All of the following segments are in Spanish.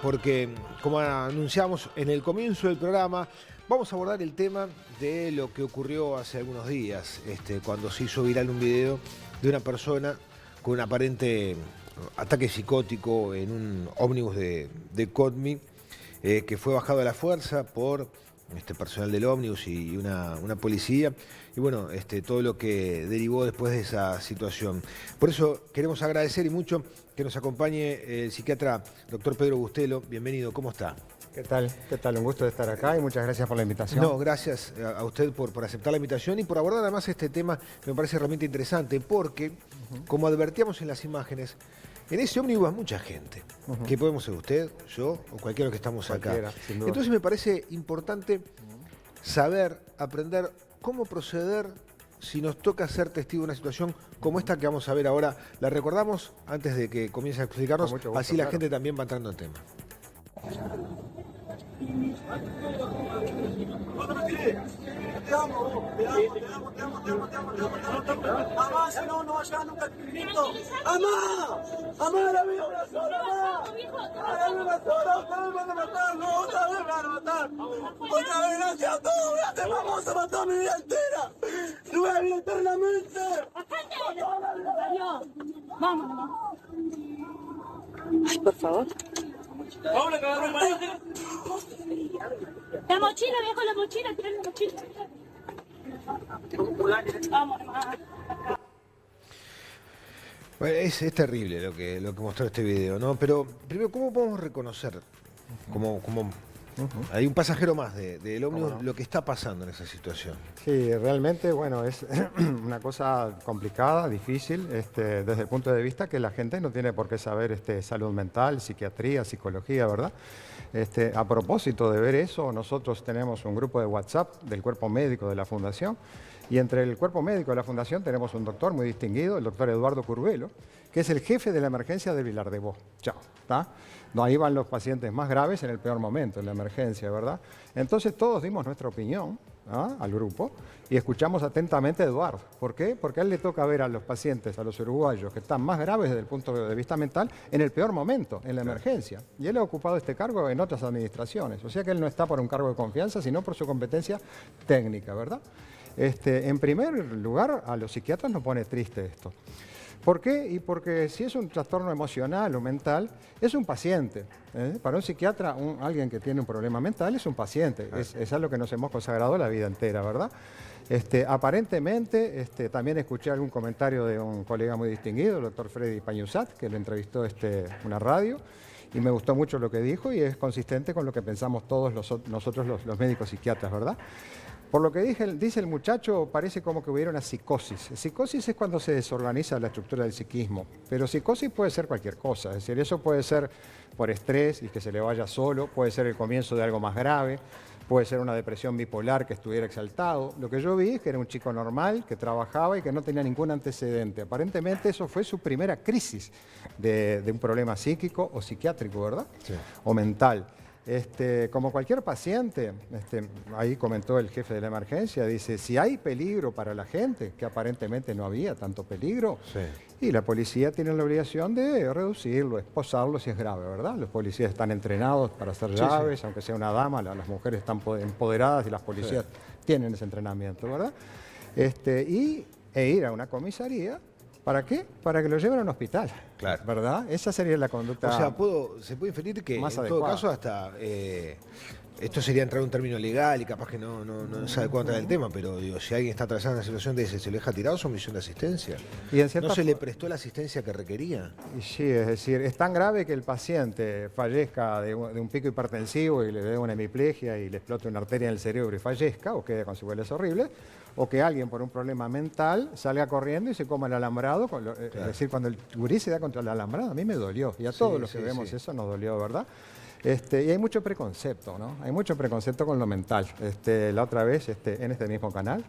Porque, como anunciamos en el comienzo del programa, vamos a abordar el tema de lo que ocurrió hace algunos días, cuando se hizo viral un video de una persona con un aparente ataque psicótico en un ómnibus de Codmi, que fue bajado a la fuerza por personal del ómnibus y una policía, y bueno, todo lo que derivó después de esa situación. Por eso queremos agradecer y mucho que nos acompañe el psiquiatra doctor Pedro Bustelo. Bienvenido, ¿cómo está? ¿Qué tal? ¿Qué tal? Un gusto de estar acá y muchas gracias por la invitación. No, gracias a usted por aceptar la invitación y por abordar además este tema que me parece realmente interesante, porque, como advertíamos en las imágenes, en ese ómnibus hay mucha gente, que podemos ser usted, yo o cualquiera que estamos acá. Entonces me parece importante saber, aprender cómo proceder si nos toca ser testigo de una situación como esta que vamos a ver ahora. La recordamos antes de que comience a explicarnos, Con mucho gusto, así la claro. gente también va entrando en tema. Mamá, si no, no va a llegar nunca el Cristo. ¡Mamá! ¡Mamá, la vida una sola, mamá! ¡La vida una sola! ¡Otra vez van a matar! ¡No, otra vez van a matar! ¡Otra vez gracias a todos! ¡Gracias, vamos a matar mi vida entera! ¡No voy a vivir eternamente! Vámonos. Ay, por favor. La mochila, viejo, la mochila, tira la mochila. Vamos, mamá. Bueno, es terrible lo que mostró este video, ¿no? Pero primero, ¿cómo podemos reconocer, como hay un pasajero más del ómnibus, lo que está pasando en esa situación? Sí, realmente, bueno, es una cosa complicada, difícil, desde el punto de vista que la gente no tiene por qué saber salud mental, psiquiatría, psicología, ¿verdad? A propósito de ver eso, nosotros tenemos un grupo de WhatsApp del cuerpo médico de la Fundación, y entre el cuerpo médico de la Fundación tenemos un doctor muy distinguido, el doctor Eduardo Curvelo, que es el jefe de la emergencia de Vilar de Bo. Chao, ¿está? No, ahí van los pacientes más graves en el peor momento, en la emergencia, ¿verdad? Entonces todos dimos nuestra opinión al grupo y escuchamos atentamente a Eduardo. ¿Por qué? Porque a él le toca ver a los pacientes, a los uruguayos que están más graves desde el punto de vista mental en el peor momento, en la emergencia. Y él ha ocupado este cargo en otras administraciones. O sea que él no está por un cargo de confianza, sino por su competencia técnica, ¿verdad? En primer lugar, a los psiquiatras nos pone triste esto. ¿Por qué? Y porque si es un trastorno emocional o mental, es un paciente. Para un psiquiatra, alguien que tiene un problema mental es un paciente. Es algo que nos hemos consagrado la vida entera, ¿verdad? Aparentemente, también escuché algún comentario de un colega muy distinguido, el doctor Freddy Pañuzat, que lo entrevistó una radio, y me gustó mucho lo que dijo y es consistente con lo que pensamos todos nosotros los médicos psiquiatras, ¿verdad? Por lo que dice el muchacho, parece como que hubiera una psicosis. Psicosis es cuando se desorganiza la estructura del psiquismo, pero psicosis puede ser cualquier cosa. Es decir, eso puede ser por estrés y que se le vaya solo, puede ser el comienzo de algo más grave, puede ser una depresión bipolar que estuviera exaltado. Lo que yo vi es que era un chico normal, que trabajaba y que no tenía ningún antecedente. Aparentemente eso fue su primera crisis de un problema psíquico o psiquiátrico, ¿verdad? Sí. O mental. Como cualquier paciente, ahí comentó el jefe de la emergencia, dice, si hay peligro para la gente, que aparentemente no había tanto peligro, sí, y la policía tiene la obligación de reducirlo, esposarlo si es grave, ¿verdad? Los policías están entrenados para hacer llaves, sí, aunque sea una dama, las mujeres están empoderadas y las policías tienen ese entrenamiento, ¿verdad? E ir a una comisaría. ¿Para qué? Para que lo lleven a un hospital, claro, ¿verdad? Esa sería la conducta. O sea, se puede inferir que en todo caso hasta esto sería entrar en un término legal y capaz que no es adecuado entrar en el tema, pero digo, si alguien está atravesando una situación de ese, se lo deja tirado, es omisión de asistencia. Y ¿no se le prestó la asistencia que requería? Y sí, es decir, es tan grave que el paciente fallezca de un pico hipertensivo y le dé una hemiplegia y le explote una arteria en el cerebro y fallezca o quede con secuelas horribles, o que alguien por un problema mental salga corriendo y se coma el alambrado, claro. Es decir, cuando el gurí se da contra el alambrado, a mí me dolió, y a todos los que vemos eso nos dolió, ¿verdad? Y hay mucho preconcepto, ¿no? Hay mucho preconcepto con lo mental. La otra vez, en este mismo canal,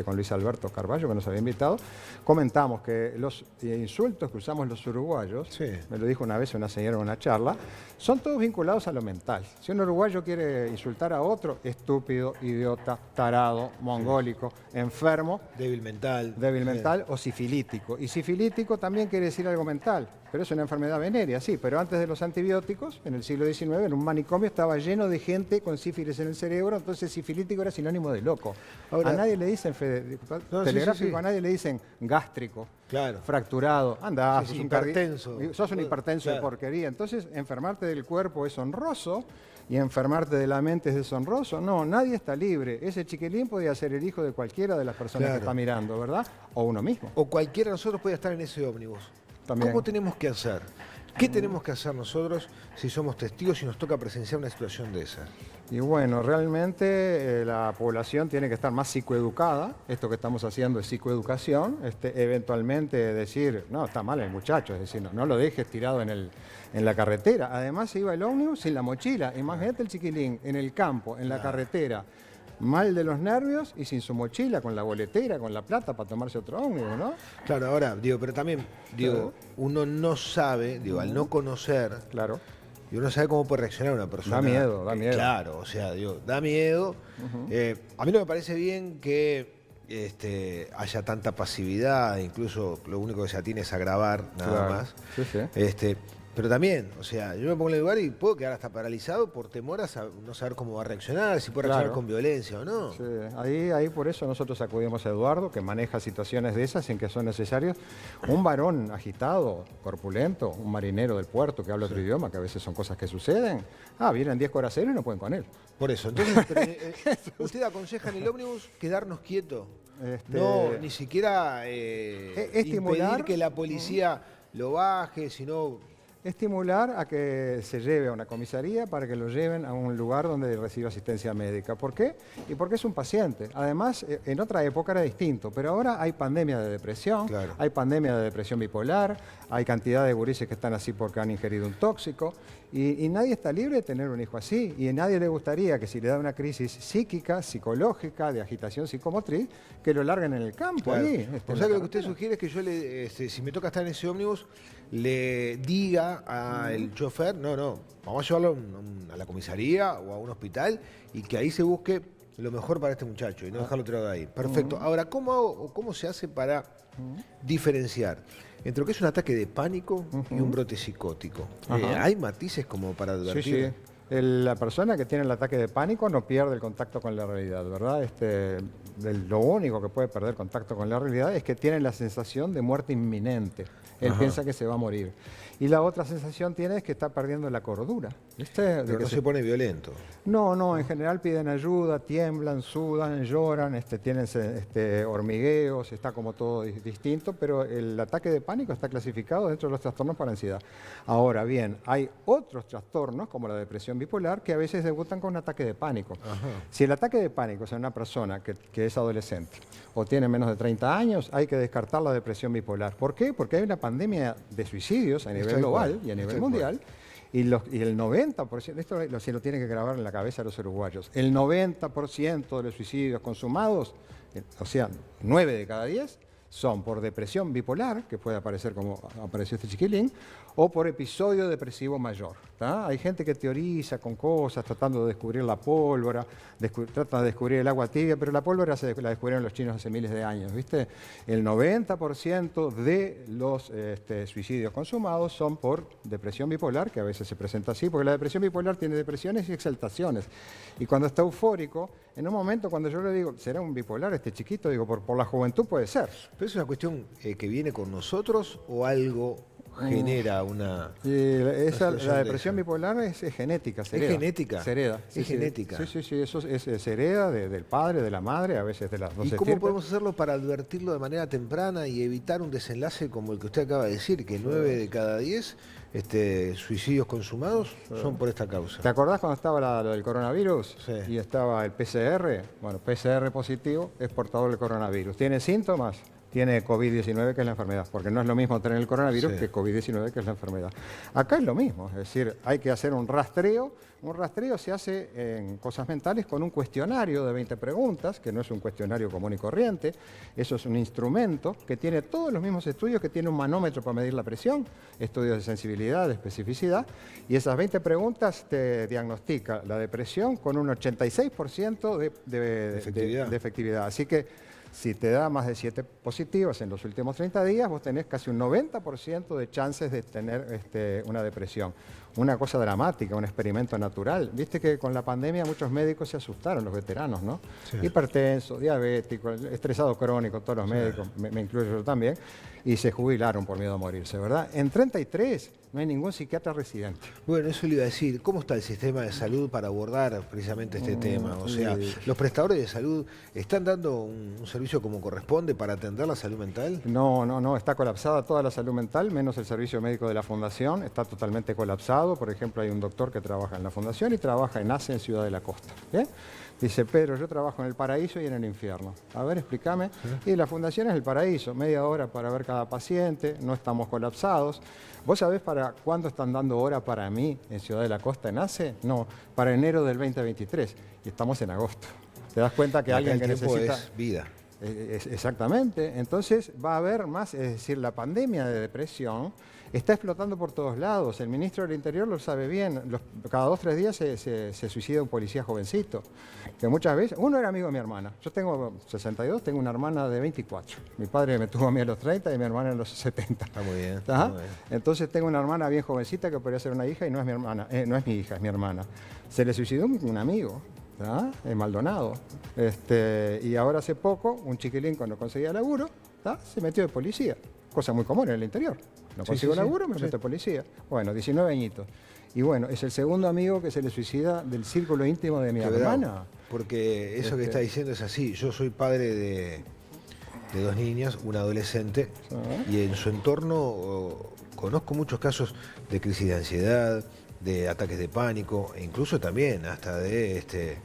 con Luis Alberto Carballo, que nos había invitado, comentamos que los insultos que usamos los uruguayos, sí, me lo dijo una vez una señora en una charla, son todos vinculados a lo mental. Si un uruguayo quiere insultar a otro, estúpido, idiota, tarado, mongólico, enfermo, débil mental o sifilítico. Y sifilítico también quiere decir algo mental. pero es una enfermedad venérea, sí, pero antes de los antibióticos, en el siglo XIX, en un manicomio estaba lleno de gente con sífilis en el cerebro, entonces sifilítico era sinónimo de loco. Ahora, a nadie le dicen, telegráfico, a nadie le dicen gástrico, claro, fracturado, anda, sí, sos sí, un hipertenso. sos un hipertenso de Claro. porquería. Entonces, enfermarte del cuerpo es honroso y enfermarte de la mente es deshonroso. No, nadie está libre. Ese chiquilín podía ser el hijo de cualquiera de las personas Claro. que está mirando, ¿verdad? O uno mismo. O cualquiera de nosotros puede estar en ese ómnibus. También. ¿Cómo tenemos que hacer? ¿Qué tenemos que hacer nosotros si somos testigos y nos toca presenciar una situación de esa? Y bueno, realmente la población tiene que estar más psicoeducada. Esto que estamos haciendo es psicoeducación. Eventualmente decir, no, está mal el muchacho, es decir, no lo dejes tirado en la carretera. Además se iba el ómnibus sin la mochila. Imagínate el chiquilín en el campo, en la carretera, mal de los nervios y sin su mochila, con la boletera, con la plata para tomarse otro ómnibus, ¿no? Claro, ahora, digo, pero también, digo, uno no sabe, digo, al no conocer, Claro. y uno sabe cómo puede reaccionar una persona. Da miedo, da miedo. Claro, o sea, digo, da miedo. A mí no me parece bien que haya tanta pasividad, incluso lo único que se atiene es a grabar, nada Claro. más. Sí, sí. Pero también, o sea, yo me pongo en el lugar y puedo quedar hasta paralizado por temor a no saber cómo va a reaccionar, si puede reaccionar Claro. con violencia o no. Sí, ahí por eso nosotros acudimos a Eduardo, que maneja situaciones de esas en que son necesarios. Un varón agitado, corpulento, un marinero del puerto que habla otro idioma, que a veces son cosas que suceden. Vienen 10 coraceros y no pueden con él. Por eso, entonces, pero, usted aconseja en el ómnibus quedarnos quietos. No, ni siquiera estimular, impedir que la policía lo baje, sino... Estimular a que se lleve a una comisaría para que lo lleven a un lugar donde reciba asistencia médica. ¿Por qué? Y porque es un paciente. Además, en otra época era distinto, pero ahora hay pandemia de depresión, Claro. hay pandemia de depresión bipolar, hay cantidad de gurises que están así porque han ingerido un tóxico, y nadie está libre de tener un hijo así, y a nadie le gustaría que si le da una crisis psíquica, psicológica, de agitación psicomotriz, que lo larguen en el campo. Claro. Ahí, O en sea la que lo que usted carretera. sugiere es que yo, si me toca estar en ese ómnibus, le diga al chofer, no, vamos a llevarlo a la comisaría o a un hospital y que ahí se busque lo mejor para este muchacho y no dejarlo tirado ahí. Perfecto. Ahora, ¿cómo hago o cómo se hace para diferenciar entre lo que es un ataque de pánico y un brote psicótico? Ajá. ¿Hay matices como para Sí, advertir? sí. La persona que tiene el ataque de pánico no pierde el contacto con la realidad, ¿verdad? Lo único que puede perder contacto con la realidad es que tiene la sensación de muerte inminente. Él Ajá. piensa que se va a morir. Y la otra sensación tiene es que está perdiendo la cordura. ¿Viste? De Pero que no se pone violento. No, en general piden ayuda, tiemblan, sudan, lloran, tienen hormigueos, está como todo distinto, pero el ataque de pánico está clasificado dentro de los trastornos para ansiedad. Ahora bien, hay otros trastornos, como la depresión bipolar, que a veces debutan con un ataque de pánico. Si el ataque de pánico es en una persona que es adolescente o tiene menos de 30 años, hay que descartar la depresión bipolar. ¿Por qué? Porque hay una pandemia de suicidios a nivel Estoy de global acuerdo, y a nivel estoy de mundial. Y el 90%, esto se lo tiene que grabar en la cabeza a los uruguayos, el 90% de los suicidios consumados, o sea, 9 de cada 10, son por depresión bipolar, que puede aparecer como apareció este chiquilín, o por episodio depresivo mayor. ¿Tá? Hay gente que teoriza con cosas, tratando de descubrir la pólvora, trata de descubrir el agua tibia, pero la pólvora la descubrieron los chinos hace miles de años, ¿viste? El 90% de los suicidios consumados son por depresión bipolar, que a veces se presenta así, porque la depresión bipolar tiene depresiones y exaltaciones. Y cuando está eufórico, en un momento cuando yo le digo, ¿será un bipolar este chiquito? Digo, por la juventud puede ser. ¿Pero es una cuestión que viene con nosotros o algo genera una... La depresión bipolar es genética, se hereda. ¿Es genética? Se hereda. Es genética. Sí, eso se hereda del padre, de la madre, a veces de las dos ¿Y cómo estirpes. podemos hacerlo para advertirlo de manera temprana y evitar un desenlace como el que usted acaba de decir, que 9 de cada 10 suicidios consumados son por esta causa? ¿Te acordás cuando estaba lo del coronavirus? Sí. Y estaba el PCR. Bueno, PCR positivo es portador del coronavirus. ¿Tiene síntomas? Tiene COVID-19, que es la enfermedad, porque no es lo mismo tener el coronavirus Sí. que COVID-19, que es la enfermedad. Acá es lo mismo, es decir, hay que hacer un rastreo. Un rastreo se hace en cosas mentales con un cuestionario de 20 preguntas, que no es un cuestionario común y corriente, eso es un instrumento que tiene todos los mismos estudios, que tiene un manómetro para medir la presión, estudios de sensibilidad, de especificidad, y esas 20 preguntas te diagnostica la depresión con un 86% de Efectividad. efectividad. Así que Si te da más de 7 positivas en los últimos 30 días, vos tenés casi un 90% de chances de tener una depresión. Una cosa dramática, un experimento natural. Viste que con la pandemia muchos médicos se asustaron, los veteranos, ¿no? Sí. Hipertenso, diabético, estresado crónico, todos los médicos, me incluyo yo también, y se jubilaron por miedo a morirse, ¿verdad? En 33 no hay ningún psiquiatra residente. Bueno, eso le iba a decir. ¿Cómo está el sistema de salud para abordar precisamente este tema? O sea, ¿los prestadores de salud están dando un servicio como corresponde para atender la salud mental? No, está colapsada toda la salud mental, menos el servicio médico de la Fundación, está totalmente colapsado. Por ejemplo, hay un doctor que trabaja en la Fundación y trabaja en ACE en Ciudad de la Costa. ¿Bien? Dice, Pedro, yo trabajo en el paraíso y en el infierno. A ver, explícame. Y la Fundación es el paraíso, media hora para ver cada paciente, no estamos colapsados. ¿Vos sabés para cuándo están dando hora para mí en Ciudad de la Costa en ACE? No, para enero del 2023 y estamos en agosto. ¿Te das cuenta que alguien que necesita... es vida. Exactamente, entonces va a haber más, es decir, la pandemia de depresión está explotando por todos lados. El ministro del Interior lo sabe bien, cada 2 o 3 días se suicida un policía jovencito, que muchas veces, uno era amigo de mi hermana, yo tengo 62, tengo una hermana de 24, mi padre me tuvo a mí a los 30 y mi hermana a los 70. Está muy bien. ¿Ah? Muy bien. Entonces tengo una hermana bien jovencita que podría ser una hija y no es mi hermana, no es mi hija, es mi hermana. Se le suicidó un amigo. ¿Ah? En Maldonado. Y ahora hace poco, un chiquilín cuando conseguía laburo, se metió de policía. Cosa muy común en el interior. No consigo laburo, me meto de policía. Bueno, 19 añitos. Y bueno, es el segundo amigo que se le suicida del círculo íntimo de mi hermana. Porque eso que está diciendo es así. Yo soy padre de 2 niñas, una adolescente, y en su entorno conozco muchos casos de crisis de ansiedad, de ataques de pánico, e incluso también hasta de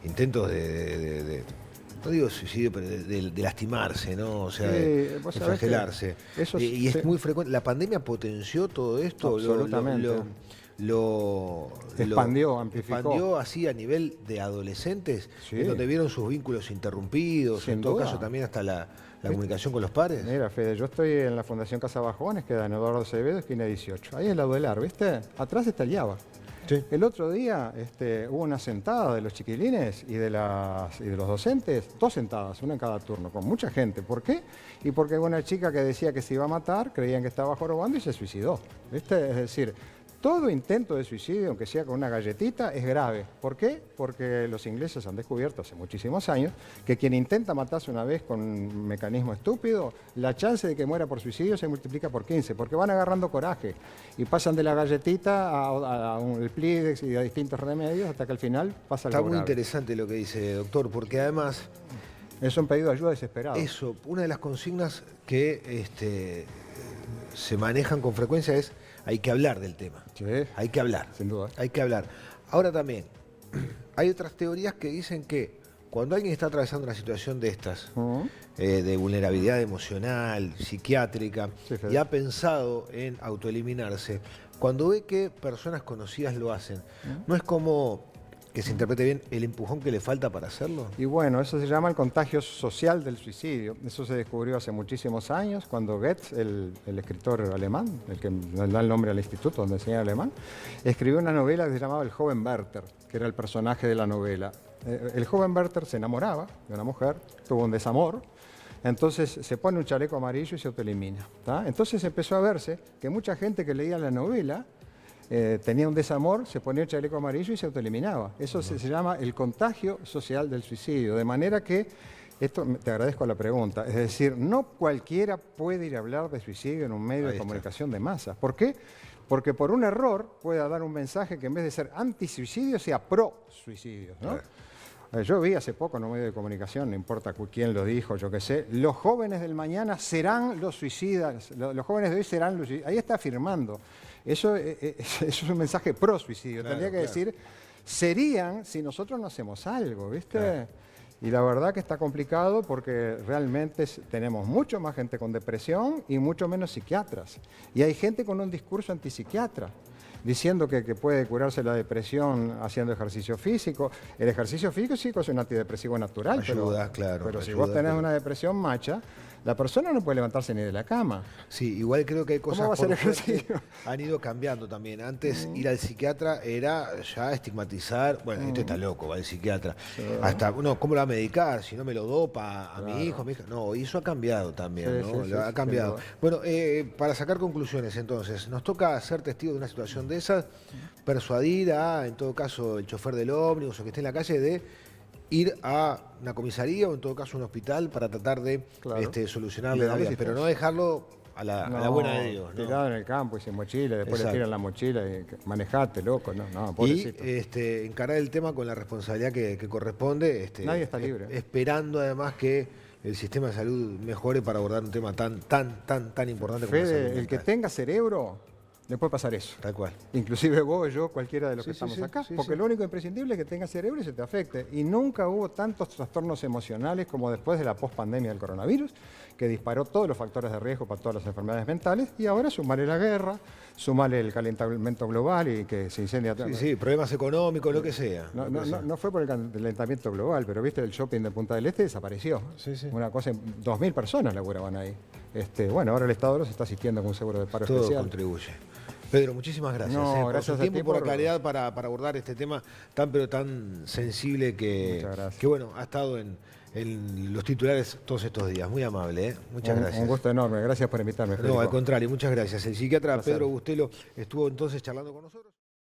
intentos no digo suicidio, pero de lastimarse, ¿no? O sea, de flagelarse. Y es muy frecuente. ¿La pandemia potenció todo esto? Absolutamente. Lo expandió, amplificó. Expandió así a nivel de adolescentes, en donde vieron sus vínculos interrumpidos, en todo caso también hasta la comunicación con los pares. Mira, Fede, yo estoy en la Fundación Casa Bajones, queda en Eduardo Acevedo, esquina 18. Ahí es la Duelar, ¿viste? Atrás está el Yaba. Sí. El otro día hubo una sentada de los chiquilines y de los docentes, 2 sentadas, una en cada turno, con mucha gente. ¿Por qué? Y porque una chica que decía que se iba a matar, creían que estaba jorobando y se suicidó. ¿Viste? Es decir, todo intento de suicidio, aunque sea con una galletita, es grave. ¿Por qué? Porque los ingleses han descubierto hace muchísimos años que quien intenta matarse una vez con un mecanismo estúpido, la chance de que muera por suicidio se multiplica por 15, porque van agarrando coraje y pasan de la galletita al Plidex y a distintos remedios hasta que al final pasa algo grave. Está muy interesante lo que dice, doctor, porque además... Es un pedido de ayuda desesperado. Eso, una de las consignas que se manejan con frecuencia es: hay que hablar del tema. Sí, hay que hablar. Sin duda. Hay que hablar. Ahora también, hay otras teorías que dicen que cuando alguien está atravesando una situación de estas, de vulnerabilidad emocional, psiquiátrica, y ha pensado en autoeliminarse, cuando ve que personas conocidas lo hacen, no es como que se interprete bien el empujón que le falta para hacerlo. Y bueno, eso se llama el contagio social del suicidio. Eso se descubrió hace muchísimos años cuando Goethe, el escritor alemán, el que da el nombre al instituto donde enseña alemán, escribió una novela que se llamaba El joven Werther, que era el personaje de la novela. El joven Werther se enamoraba de una mujer, tuvo un desamor, entonces se pone un chaleco amarillo y se autoelimina. Entonces empezó a verse que mucha gente que leía la novela tenía un desamor, se ponía el chaleco amarillo y se autoeliminaba. Eso se llama el contagio social del suicidio. De manera que, esto te agradezco la pregunta, es decir, no cualquiera puede ir a hablar de suicidio en un medio de comunicación de masas. ¿Por qué? Porque por un error pueda dar un mensaje que en vez de ser anti-suicidio sea pro-suicidio, ¿no? Yo vi hace poco en un medio de comunicación, no importa quién lo dijo, yo qué sé, los jóvenes del mañana serán los suicidas, los jóvenes de hoy serán los suicidas. Ahí está afirmando. Eso es un mensaje pro-suicidio. Tendría que decir, serían si nosotros no hacemos algo, ¿viste? Claro. Y la verdad que está complicado porque realmente tenemos mucho más gente con depresión y mucho menos psiquiatras. Y hay gente con un discurso antipsiquiatra, diciendo que puede curarse la depresión haciendo ejercicio físico. El ejercicio físico es un antidepresivo natural, ayuda, pero ayuda, si vos tenés una depresión macha, La persona no puede levantarse ni de la cama. Sí, igual creo que hay cosas ¿Cómo va a hacer por suerte, ejercicio? han ido cambiando también. Antes ir al psiquiatra era ya estigmatizar, bueno, este está loco, va al psiquiatra. Hasta, no, ¿cómo lo va a medicar? Si no me lo dopa a mi hijo, mi hija. No, y eso ha cambiado también, Sí, ¿no? sí, Lo sí, ha sí, cambiado. sin duda. Bueno, para sacar conclusiones entonces, nos toca ser testigos de una situación de esas, persuadir a, en todo caso, el chofer del ómnibus o que esté en la calle de ir a una comisaría o en todo caso un hospital para tratar de Claro. solucionarle la Darle vida, pero no dejarlo a la buena de Dios, ¿no? Tirado en el campo y sin mochila, después Exacto. le tiran la mochila y manejate, loco, no, Y pobrecito. encarar el tema con la responsabilidad que corresponde. Nadie está libre. Esperando además que el sistema de salud mejore para abordar un tema tan importante como la salud Fede, el que mental. tenga cerebro, le puede pasar eso. Tal cual. Inclusive vos, yo, cualquiera de los que Sí, sí, estamos sí, acá. sí, Porque sí. lo único imprescindible es que tengas cerebro y se te afecte. Y nunca hubo tantos trastornos emocionales como después de la pospandemia del coronavirus, que disparó todos los factores de riesgo para todas las enfermedades mentales. Y ahora sumale la guerra, sumale el calentamiento global y que se incendia todo. Sí, sí, problemas económicos, lo que sea. No fue por el calentamiento global, pero viste, el shopping de Punta del Este desapareció. Sí, sí. Una cosa, 2.000 personas laburaban ahí. Bueno, ahora el Estado los está asistiendo con un seguro de paro Todo especial. contribuye. Pedro, muchísimas gracias. No, por gracias su a tiempo ti y por la por- claridad para abordar este tema tan sensible Muchas gracias. que bueno, ha estado en los titulares todos estos días. Muy amable, ¿eh? Muchas gracias. Un gusto enorme, gracias por invitarme, No, Federico. al contrario, muchas gracias. El psiquiatra Placer. Pedro Bustelo estuvo entonces charlando con nosotros.